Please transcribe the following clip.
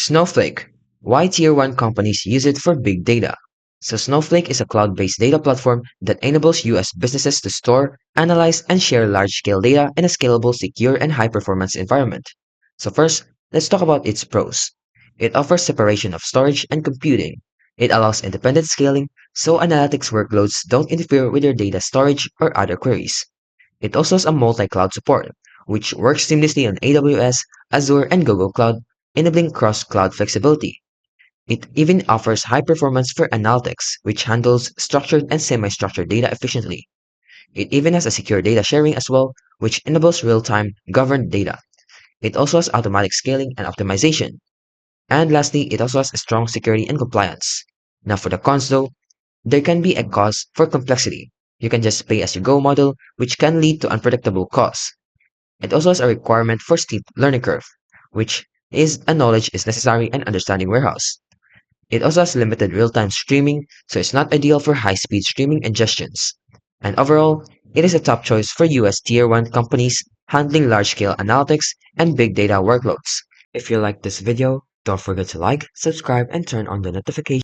Snowflake. Why Tier 1 companies use it for big data? So Snowflake is a cloud-based data platform that enables US businesses to store, analyze, and share large-scale data in a scalable, secure, and high-performance environment. So first, let's talk about its pros. It offers separation of storage and computing. It allows independent scaling, so analytics workloads don't interfere with your data storage or other queries. It also has a multi-cloud support, which works seamlessly on AWS, Azure, and Google Cloud, enabling cross-cloud flexibility. It even offers high performance for analytics, which handles structured and semi-structured data efficiently. It even has a secure data sharing as well, which enables real-time governed data. It also has automatic scaling and optimization. And lastly, it also has a strong security and compliance. Now for the cons though, there can be a cost for complexity. You can just pay as you go model, which can lead to unpredictable costs. It also has a requirement for steep learning curve, which is a knowledge is necessary and understanding warehouse. It also has limited real-time streaming, so it's not ideal for high-speed streaming ingestions. And overall, it is a top choice for US Tier 1 companies handling large-scale analytics and big data workloads. If you like this video, don't forget to like, subscribe, and turn on the notifications.